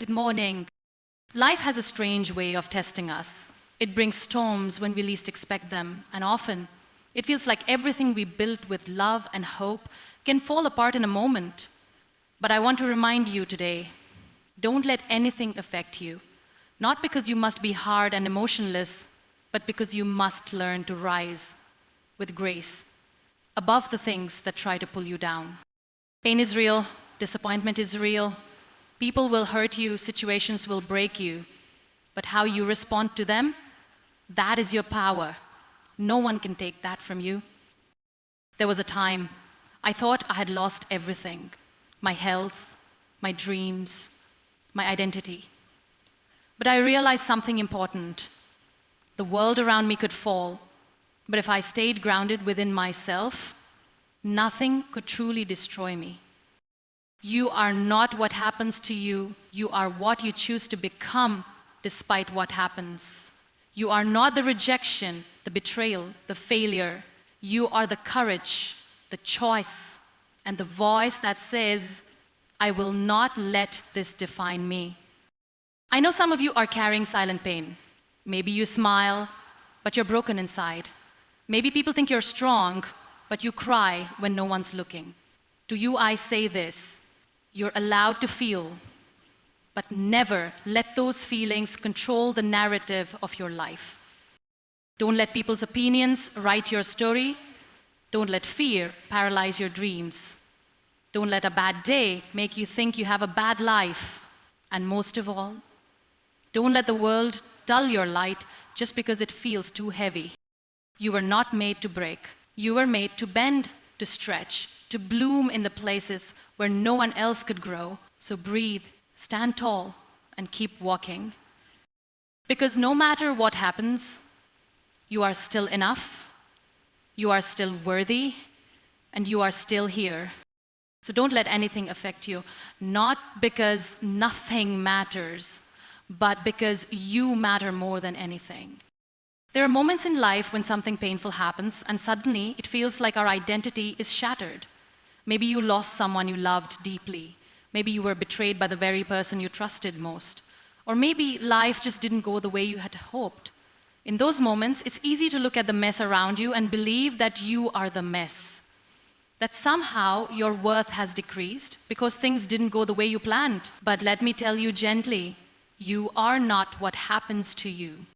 Good morning. Life has a strange way of testing us. It brings storms when we least expect them, and often it feels like everything we built with love and hope can fall apart in a moment. But I want to remind you today, don't let anything affect you. Not because you must be hard and emotionless, but because you must learn to rise with grace above the things that try to pull you down. Pain is real, disappointment is real. People will hurt you, situations will break you, but how you respond to them, that is your power. No one can take that from you. There was a time I thought I had lost everything, my health, my dreams, my identity. But I realized something important. The world around me could fall, but if I stayed grounded within myself, nothing could truly destroy me. You are not what happens to you. You are what you choose to become despite what happens. You are not the rejection, the betrayal, the failure. You are the courage, the choice, and the voice that says, I will not let this define me. I know some of you are carrying silent pain. Maybe you smile, but you're broken inside. Maybe people think you're strong, but you cry when no one's looking. To you, I say this. You're allowed to feel, but never let those feelings control the narrative of your life. Don't let people's opinions write your story. Don't let fear paralyze your dreams. Don't let a bad day make you think you have a bad life. And most of all, don't let the world dull your light just because it feels too heavy. You were not made to break. You were made to bend, to stretch, to bloom in the places where no one else could grow. So breathe, stand tall, and keep walking. Because no matter what happens, you are still enough, you are still worthy, and you are still here. So don't let anything affect you, not because nothing matters, but because you matter more than anything. There are moments in life when something painful happens, and suddenly it feels like our identity is shattered. Maybe you lost someone you loved deeply. Maybe you were betrayed by the very person you trusted most. Or maybe life just didn't go the way you had hoped. In those moments, it's easy to look at the mess around you and believe that you are the mess. That somehow your worth has decreased because things didn't go the way you planned. But let me tell you gently, you are not what happens to you.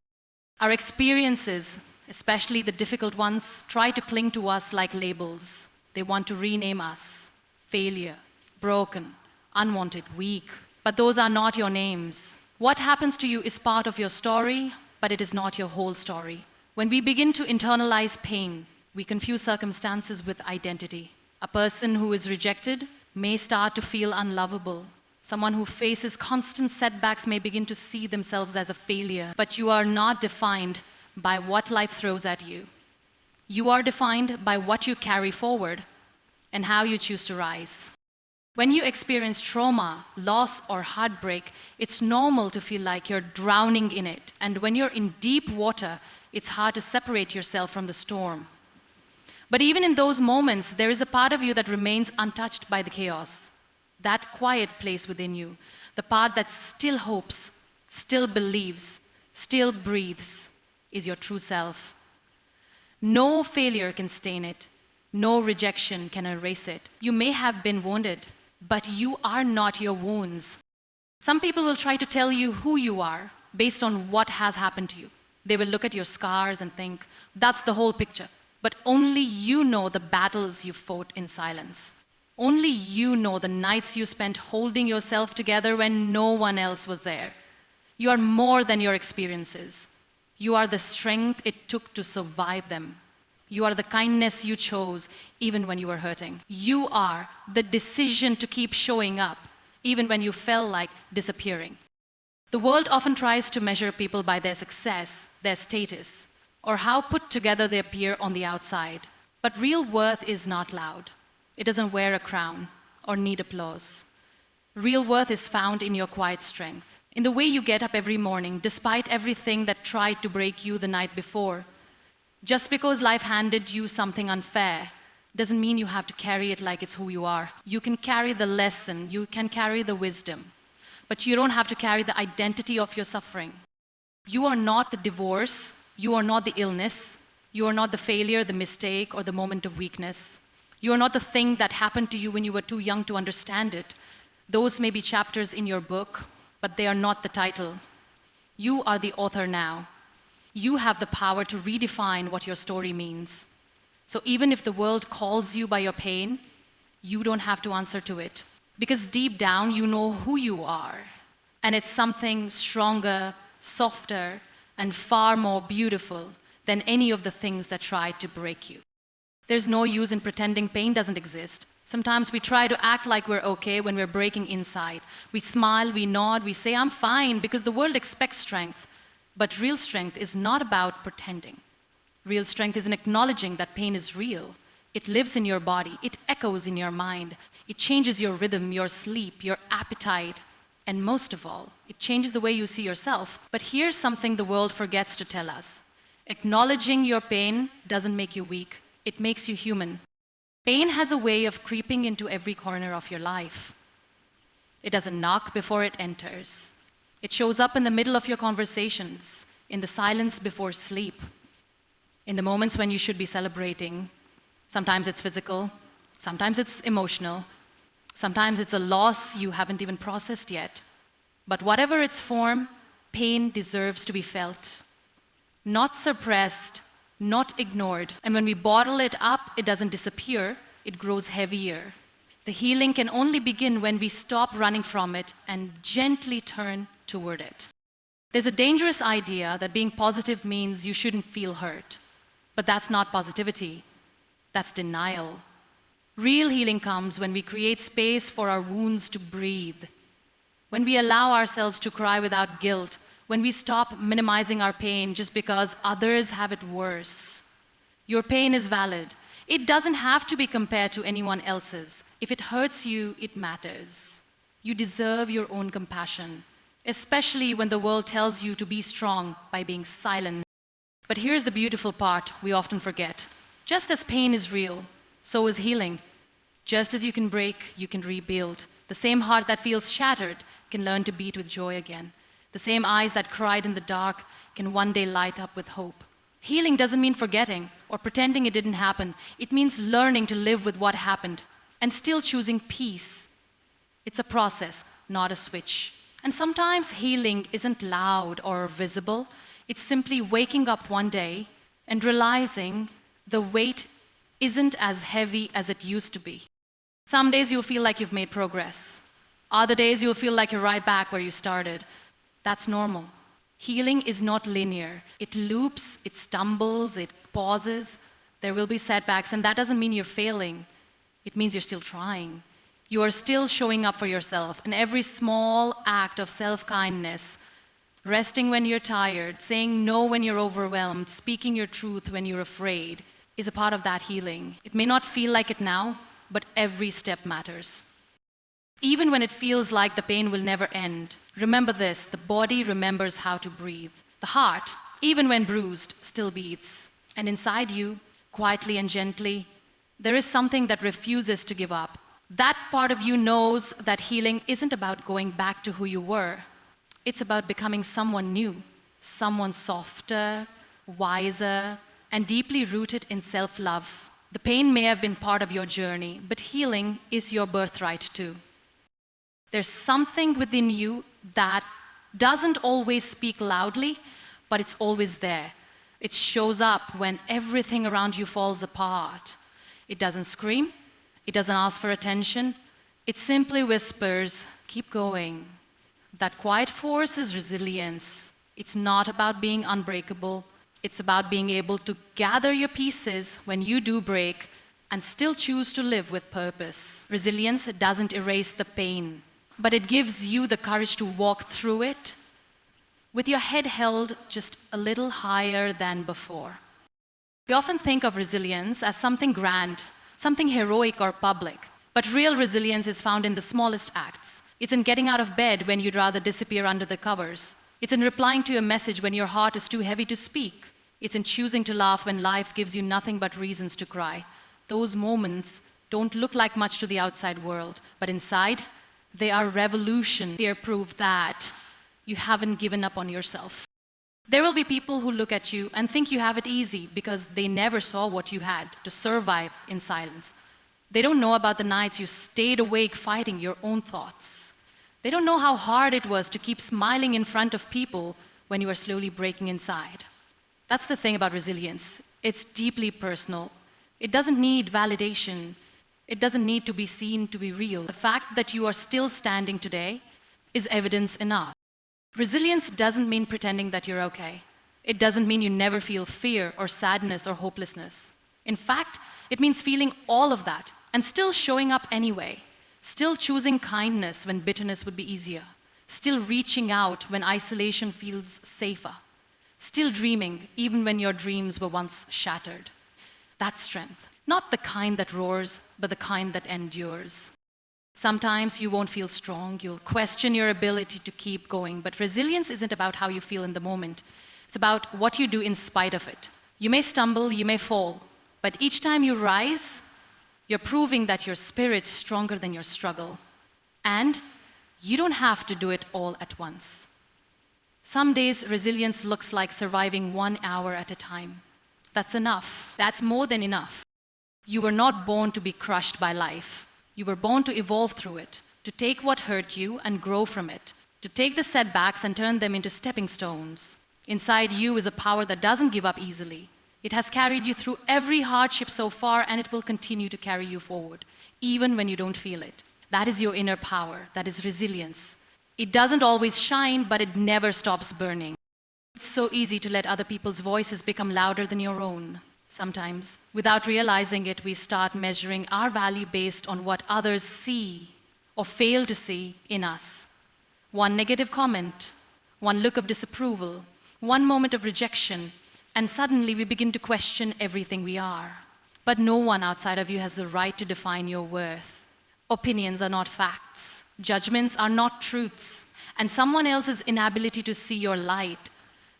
Our experiences, especially the difficult ones, try to cling to us like labels. They want to rename us: failure, broken, unwanted, weak. But those are not your names. What happens to you is part of your story, but it is not your whole story. When we begin to internalize pain, we confuse circumstances with identity. A person who is rejected may start to feel unlovable. Someone who faces constant setbacks may begin to see themselves as a failure. But you are not defined by what life throws at you. You are defined by what you carry forward and how you choose to rise. When you experience trauma, loss, or heartbreak, it's normal to feel like you're drowning in it. And when you're in deep water, it's hard to separate yourself from the storm. But even in those moments, there is a part of you that remains untouched by the chaos. That quiet place within you, the part that still hopes, still believes, still breathes, is your true self. No failure can stain it. No rejection can erase it. You may have been wounded, but you are not your wounds. Some people will try to tell you who you are based on what has happened to you. They will look at your scars and think, that's the whole picture. But only you know the battles you fought in silence. Only you know the nights you spent holding yourself together when no one else was there. You are more than your experiences. You are the strength it took to survive them. You are the kindness you chose even when you were hurting. You are the decision to keep showing up even when you felt like disappearing. The world often tries to measure people by their success, their status, or how put together they appear on the outside. But real worth is not loud. It doesn't wear a crown or need applause. Real worth is found in your quiet strength, in the way you get up every morning, despite everything that tried to break you the night before. Just because life handed you something unfair doesn't mean you have to carry it like it's who you are. You can carry the lesson, you can carry the wisdom. but you don't have to carry the identity of your suffering. You are not the divorce, you are not the illness, you are not the failure, the mistake, or the moment of weakness. You are not the thing that happened to you when you were too young to understand it. Those may be chapters in your book, but they are not the title. You are the author now. You have the power to redefine what your story means. So even if the world calls you by your pain, you don't have to answer to it. Because deep down, you know who you are. And it's something stronger, softer, and far more beautiful than any of the things that tried to break you. There's no use in pretending pain doesn't exist. Sometimes we try to act like we're okay when we're breaking inside. We smile, we nod, we say, I'm fine, because the world expects strength. But real strength is not about pretending. Real strength is in acknowledging that pain is real. It lives in your body. It echoes in your mind. It changes your rhythm, your sleep, your appetite. And most of all, it changes the way you see yourself. But here's something the world forgets to tell us. Acknowledging your pain doesn't make you weak. It makes you human. Pain has a way of creeping into every corner of your life. It doesn't knock before it enters. It shows up in the middle of your conversations, in the silence before sleep, in the moments when you should be celebrating. Sometimes it's physical, sometimes it's emotional, sometimes it's a loss you haven't even processed yet. But whatever its form, pain deserves to be felt. Not suppressed, not ignored. And when we bottle it up, it doesn't disappear, it grows heavier. The healing can only begin when we stop running from it and gently turn toward it. There's a dangerous idea that being positive means you shouldn't feel hurt. But that's not positivity, that's denial. Real healing comes when we create space for our wounds to breathe, when we allow ourselves to cry without guilt, when we stop minimizing our pain just because others have it worse. Your pain is valid. It doesn't have to be compared to anyone else's. If it hurts you, it matters. You deserve your own compassion, especially when the world tells you to be strong by being silent. But here's the beautiful part we often forget. Just as pain is real, so is healing. Just as you can break, you can rebuild. The same heart that feels shattered can learn to beat with joy again. The same eyes that cried in the dark can one day light up with hope. Healing doesn't mean forgetting or pretending it didn't happen. It means learning to live with what happened and still choosing peace. It's a process, not a switch. And sometimes healing isn't loud or visible. It's simply waking up one day and realizing the weight isn't as heavy as it used to be. Some days you'll feel like you've made progress. Other days you'll feel like you're right back where you started. That's normal. Healing is not linear. It loops, it stumbles, it pauses. There will be setbacks, and that doesn't mean you're failing. It means you're still trying. You are still showing up for yourself, and every small act of self-kindness, resting when you're tired, saying no when you're overwhelmed, speaking your truth when you're afraid, is a part of that healing. It may not feel like it now, but every step matters. Even when it feels like the pain will never end, remember this: the body remembers how to breathe. The heart, even when bruised, still beats. And inside you, quietly and gently, there is something that refuses to give up. That part of you knows that healing isn't about going back to who you were. It's about becoming someone new, someone softer, wiser, and deeply rooted in self-love. The pain may have been part of your journey, but healing is your birthright too. There's something within you that doesn't always speak loudly, but it's always there. It shows up when everything around you falls apart. It doesn't scream. It doesn't ask for attention. It simply whispers, keep going. That quiet force is resilience. It's not about being unbreakable. It's about being able to gather your pieces when you do break and still choose to live with purpose. Resilience doesn't erase the pain, but it gives you the courage to walk through it with your head held just a little higher than before. We often think of resilience as something grand, something heroic or public, but real resilience is found in the smallest acts. It's in getting out of bed when you'd rather disappear under the covers. It's in replying to a message when your heart is too heavy to speak. It's in choosing to laugh when life gives you nothing but reasons to cry. Those moments don't look like much to the outside world, but inside, They are revolution. They are proof that you haven't given up on yourself. There will be people who look at you and think you have it easy because they never saw what you had to survive in silence. They don't know about the nights you stayed awake fighting your own thoughts. They don't know how hard it was to keep smiling in front of people when you were slowly breaking inside. That's the thing about resilience. It's deeply personal. It doesn't need validation. It doesn't need to be seen to be real. The fact that you are still standing today is evidence enough. Resilience doesn't mean pretending that you're okay. It doesn't mean you never feel fear or sadness or hopelessness. In fact, it means feeling all of that and still showing up anyway, still choosing kindness when bitterness would be easier, still reaching out when isolation feels safer, still dreaming even when your dreams were once shattered. That's strength. Not the kind that roars, but the kind that endures. Sometimes you won't feel strong, you'll question your ability to keep going, but resilience isn't about how you feel in the moment. It's about what you do in spite of it. You may stumble, you may fall, but each time you rise, you're proving that your spirit's stronger than your struggle. And you don't have to do it all at once. Some days, resilience looks like surviving 1 hour at a time. That's enough. That's more than enough. You were not born to be crushed by life. You were born to evolve through it, to take what hurt you and grow from it, to take the setbacks and turn them into stepping stones. Inside you is a power that doesn't give up easily. It has carried you through every hardship so far, and it will continue to carry you forward, even when you don't feel it. That is your inner power. That is resilience. It doesn't always shine, but it never stops burning. It's so easy to let other people's voices become louder than your own. Sometimes, without realizing it, we start measuring our value based on what others see or fail to see in us. One negative comment, one look of disapproval, one moment of rejection, and suddenly we begin to question everything we are. But no one outside of you has the right to define your worth. Opinions are not facts. Judgments are not truths. And someone else's inability to see your light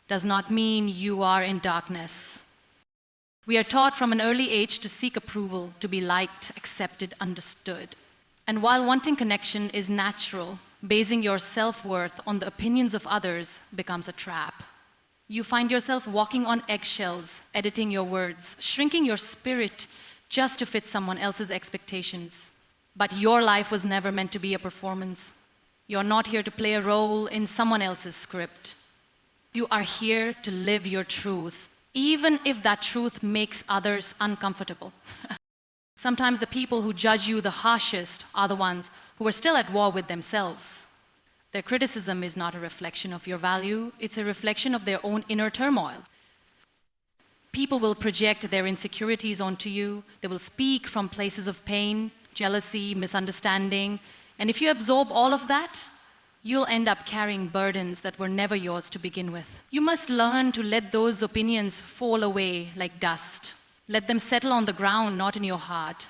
does not mean you are in darkness. We are taught from an early age to seek approval, to be liked, accepted, understood. And while wanting connection is natural, basing your self-worth on the opinions of others becomes a trap. You find yourself walking on eggshells, editing your words, shrinking your spirit just to fit someone else's expectations. But your life was never meant to be a performance. You're not here to play a role in someone else's script. You are here to live your truth, even if that truth makes others uncomfortable. Sometimes the people who judge you the harshest are the ones who are still at war with themselves. Their criticism is not a reflection of your value, it's a reflection of their own inner turmoil. People will project their insecurities onto you, they will speak from places of pain, jealousy, misunderstanding, and if you absorb all of that, you'll end up carrying burdens that were never yours to begin with. You must learn to let those opinions fall away like dust. Let them settle on the ground, not in your heart.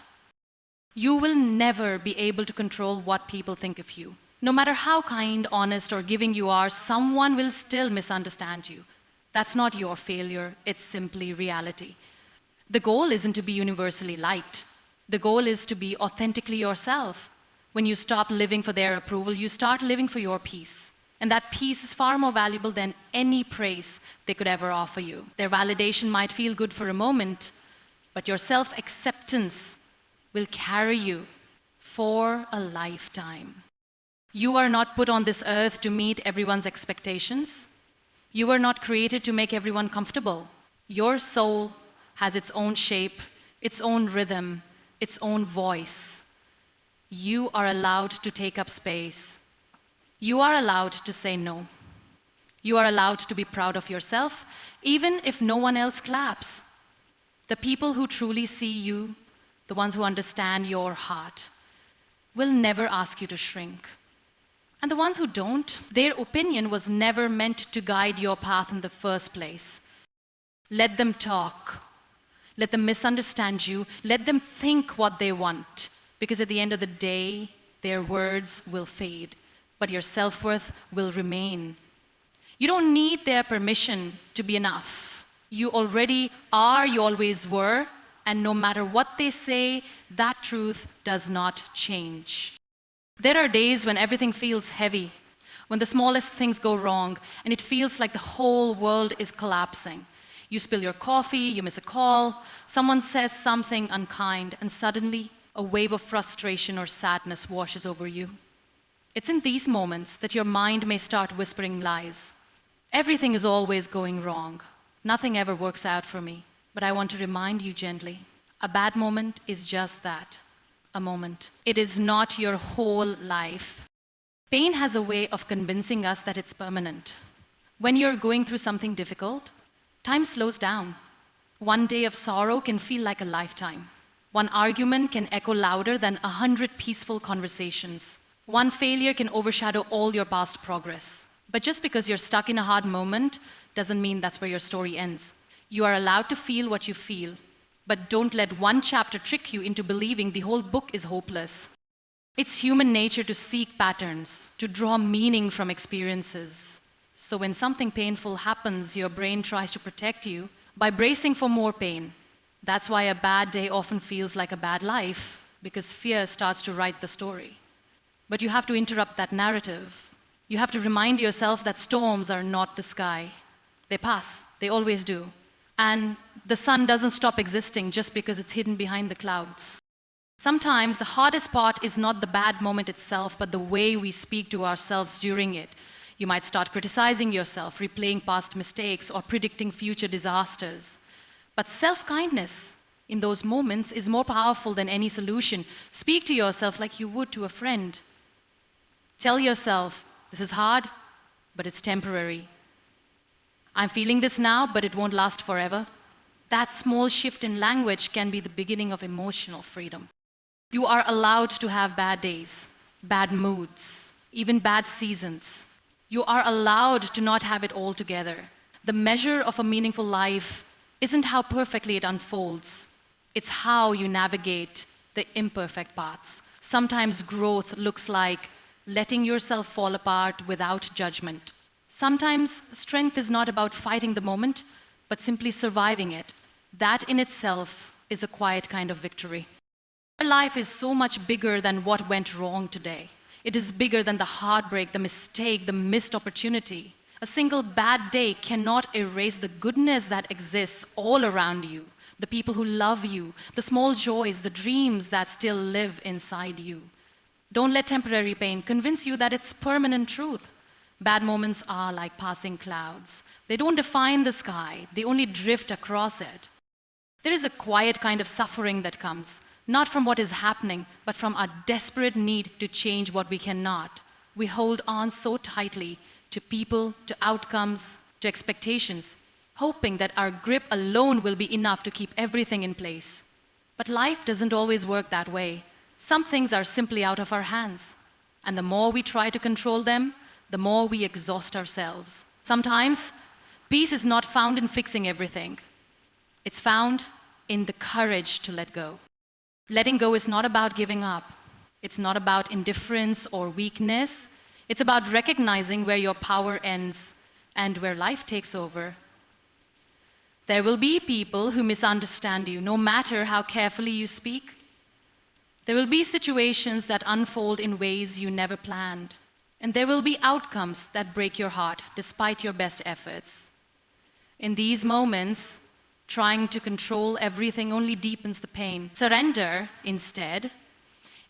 You will never be able to control what people think of you. No matter how kind, honest, or giving you are, someone will still misunderstand you. That's not your failure, it's simply reality. The goal isn't to be universally liked. The goal is to be authentically yourself. When you stop living for their approval, you start living for your peace. And that peace is far more valuable than any praise they could ever offer you. Their validation might feel good for a moment, but your self-acceptance will carry you for a lifetime. You are not put on this earth to meet everyone's expectations. You were not created to make everyone comfortable. Your soul has its own shape, its own rhythm, its own voice. You are allowed to take up space. You are allowed to say no. You are allowed to be proud of yourself, even if no one else claps. The people who truly see you, the ones who understand your heart, will never ask you to shrink. And the ones who don't, their opinion was never meant to guide your path in the first place. Let them talk. Let them misunderstand you. Let them think what they want. Because at the end of the day, their words will fade, but your self-worth will remain. You don't need their permission to be enough. You already are, you always were, and no matter what they say, that truth does not change. There are days when everything feels heavy, when the smallest things go wrong, and it feels like the whole world is collapsing. You spill your coffee, you miss a call, someone says something unkind, and suddenly a wave of frustration or sadness washes over you. It's in these moments that your mind may start whispering lies. Everything is always going wrong. Nothing ever works out for me. But I want to remind you gently, a bad moment is just that, a moment. It is not your whole life. Pain has a way of convincing us that it's permanent. When you're going through something difficult, time slows down. One day of sorrow can feel like a lifetime. One argument can echo louder than 100 peaceful conversations. One failure can overshadow all your past progress. But just because you're stuck in a hard moment doesn't mean that's where your story ends. You are allowed to feel what you feel, but don't let one chapter trick you into believing the whole book is hopeless. It's human nature to seek patterns, to draw meaning from experiences. So when something painful happens, your brain tries to protect you by bracing for more pain. That's why a bad day often feels like a bad life, because fear starts to write the story. But you have to interrupt that narrative. You have to remind yourself that storms are not the sky. They pass, they always do. And the sun doesn't stop existing just because it's hidden behind the clouds. Sometimes the hardest part is not the bad moment itself, but the way we speak to ourselves during it. You might start criticizing yourself, replaying past mistakes, or predicting future disasters. But self-kindness in those moments is more powerful than any solution. Speak to yourself like you would to a friend. Tell yourself, this is hard, but it's temporary. I'm feeling this now, but it won't last forever. That small shift in language can be the beginning of emotional freedom. You are allowed to have bad days, bad moods, even bad seasons. You are allowed to not have it all together. The measure of a meaningful life isn't how perfectly it unfolds. It's how you navigate the imperfect parts. Sometimes growth looks like letting yourself fall apart without judgment. Sometimes strength is not about fighting the moment, but simply surviving it. That in itself is a quiet kind of victory. Our life is so much bigger than what went wrong today. It is bigger than the heartbreak, the mistake, the missed opportunity. A single bad day cannot erase the goodness that exists all around you, the people who love you, the small joys, the dreams that still live inside you. Don't let temporary pain convince you that it's permanent truth. Bad moments are like passing clouds. They don't define the sky, they only drift across it. There is a quiet kind of suffering that comes, not from what is happening, but from our desperate need to change what we cannot. We hold on so tightly to people, to outcomes, to expectations, hoping that our grip alone will be enough to keep everything in place. But life doesn't always work that way. Some things are simply out of our hands, and the more we try to control them, the more we exhaust ourselves. Sometimes, peace is not found in fixing everything. It's found in the courage to let go. Letting go is not about giving up. It's not about indifference or weakness. It's about recognizing where your power ends and where life takes over. There will be people who misunderstand you, no matter how carefully you speak. There will be situations that unfold in ways you never planned. And there will be outcomes that break your heart, despite your best efforts. In these moments, trying to control everything only deepens the pain. Surrender, instead,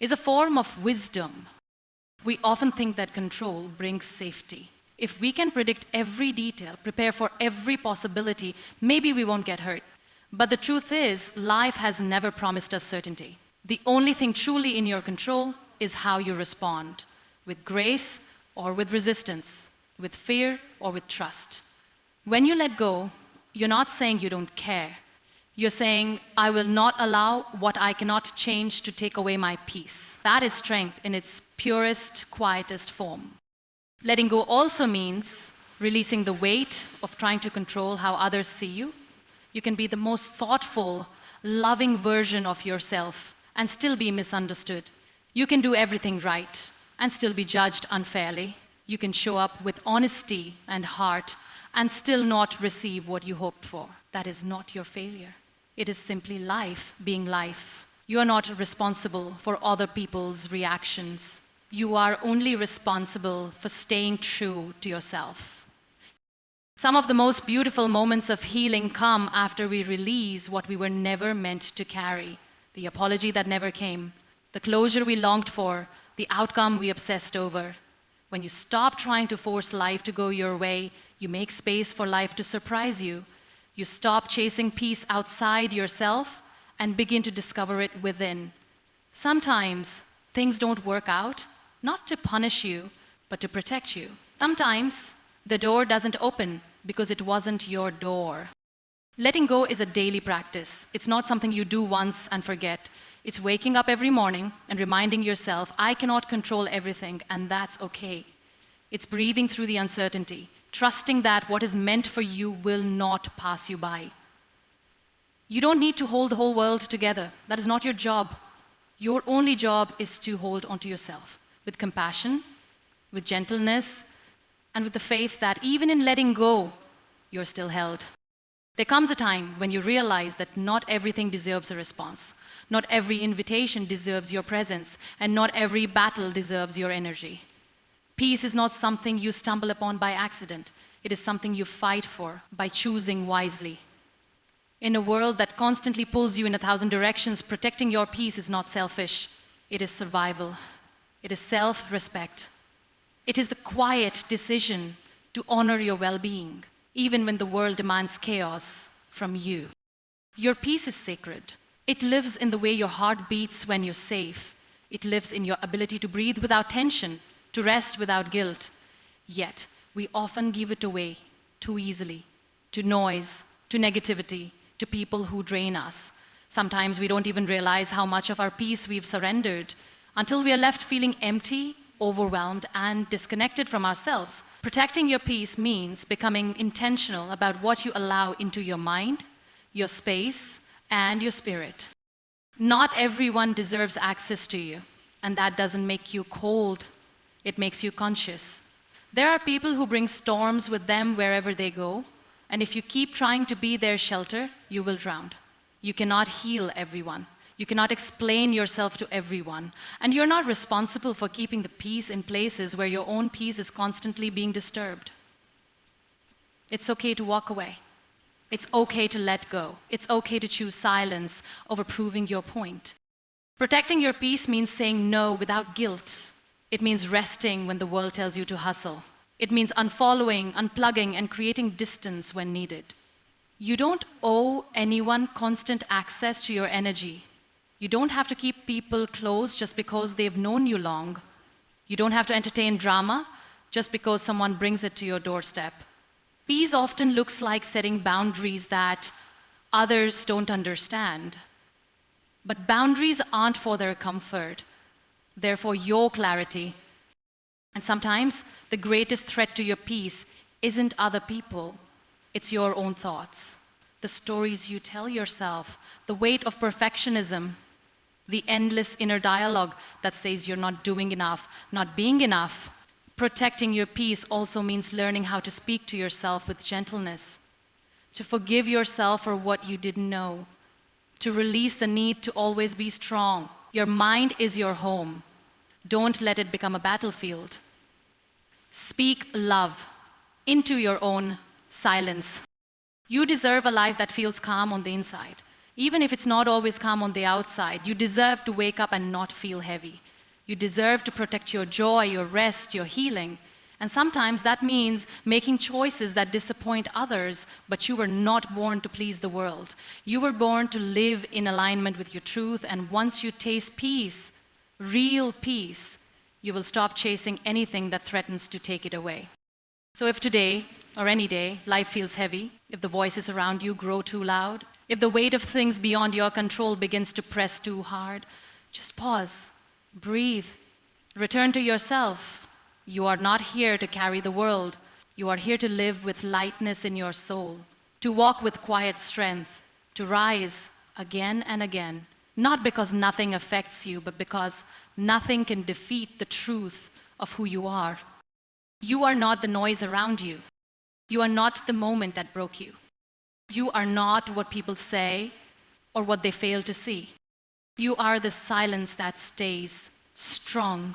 is a form of wisdom. We often think that control brings safety. If we can predict every detail, prepare for every possibility, maybe we won't get hurt. But the truth is, life has never promised us certainty. The only thing truly in your control is how you respond, with grace or with resistance, with fear or with trust. When you let go, you're not saying you don't care. You're saying, I will not allow what I cannot change to take away my peace. That is strength in its purest, quietest form. Letting go also means releasing the weight of trying to control how others see you. You can be the most thoughtful, loving version of yourself and still be misunderstood. You can do everything right and still be judged unfairly. You can show up with honesty and heart and still not receive what you hoped for. That is not your failure. It is simply life being life. You are not responsible for other people's reactions. You are only responsible for staying true to yourself. Some of the most beautiful moments of healing come after we release what we were never meant to carry, the apology that never came, the closure we longed for, the outcome we obsessed over. When you stop trying to force life to go your way, you make space for life to surprise you. You stop chasing peace outside yourself and begin to discover it within. Sometimes things don't work out, not to punish you, but to protect you. Sometimes the door doesn't open because it wasn't your door. Letting go is a daily practice. It's not something you do once and forget. It's waking up every morning and reminding yourself, I cannot control everything, and that's okay. It's breathing through the uncertainty, trusting that what is meant for you will not pass you by. You don't need to hold the whole world together. That is not your job. Your only job is to hold onto yourself with compassion, with gentleness, and with the faith that even in letting go, you're still held. There comes a time when you realize that not everything deserves a response. Not every invitation deserves your presence, and not every battle deserves your energy. Peace is not something you stumble upon by accident. It is something you fight for by choosing wisely. In a world that constantly pulls you in 1,000 directions, protecting your peace is not selfish. It is survival. It is self-respect. It is the quiet decision to honor your well-being, even when the world demands chaos from you. Your peace is sacred. It lives in the way your heart beats when you're safe. It lives in your ability to breathe without tension, to rest without guilt. Yet, we often give it away too easily, to noise, to negativity, to people who drain us. Sometimes we don't even realize how much of our peace we've surrendered until we are left feeling empty, overwhelmed, and disconnected from ourselves. Protecting your peace means becoming intentional about what you allow into your mind, your space, and your spirit. Not everyone deserves access to you, and that doesn't make you cold. It makes you conscious. There are people who bring storms with them wherever they go, and if you keep trying to be their shelter, you will drown. You cannot heal everyone. You cannot explain yourself to everyone. And you're not responsible for keeping the peace in places where your own peace is constantly being disturbed. It's okay to walk away. It's okay to let go. It's okay to choose silence over proving your point. Protecting your peace means saying no without guilt. It means resting when the world tells you to hustle. It means unfollowing, unplugging, and creating distance when needed. You don't owe anyone constant access to your energy. You don't have to keep people close just because they've known you long. You don't have to entertain drama just because someone brings it to your doorstep. Peace often looks like setting boundaries that others don't understand. But boundaries aren't for their comfort. They're for your clarity. And sometimes the greatest threat to your peace isn't other people. It's your own thoughts, the stories you tell yourself, the weight of perfectionism, the endless inner dialogue that says you're not doing enough, not being enough. Protecting your peace also means learning how to speak to yourself with gentleness, to forgive yourself for what you didn't know, to release the need to always be strong. Your mind is your home. Don't let it become a battlefield. Speak love into your own silence. You deserve a life that feels calm on the inside. Even if it's not always calm on the outside, you deserve to wake up and not feel heavy. You deserve to protect your joy, your rest, your healing. And sometimes that means making choices that disappoint others, but you were not born to please the world. You were born to live in alignment with your truth, and once you taste peace, real peace, you will stop chasing anything that threatens to take it away. So if today, or any day, life feels heavy, if the voices around you grow too loud, if the weight of things beyond your control begins to press too hard, just pause. Breathe. Return to yourself. You are not here to carry the world. You are here to live with lightness in your soul, to walk with quiet strength, to rise again and again, not because nothing affects you, but because nothing can defeat the truth of who you are. You are not the noise around you. You are not the moment that broke you. You are not what people say or what they fail to see. You are the silence that stays strong.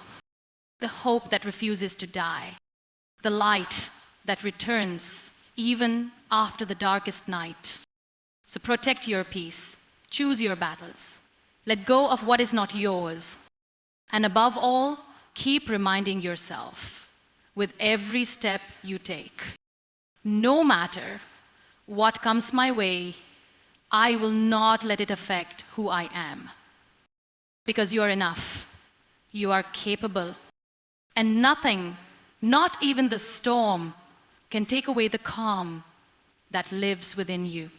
the hope that refuses to die, the light that returns even after the darkest night. So protect your peace, choose your battles, let go of what is not yours, and above all, keep reminding yourself with every step you take, no matter what comes my way, I will not let it affect who I am. Because you are enough, you are capable, and nothing, not even the storm, can take away the calm that lives within you.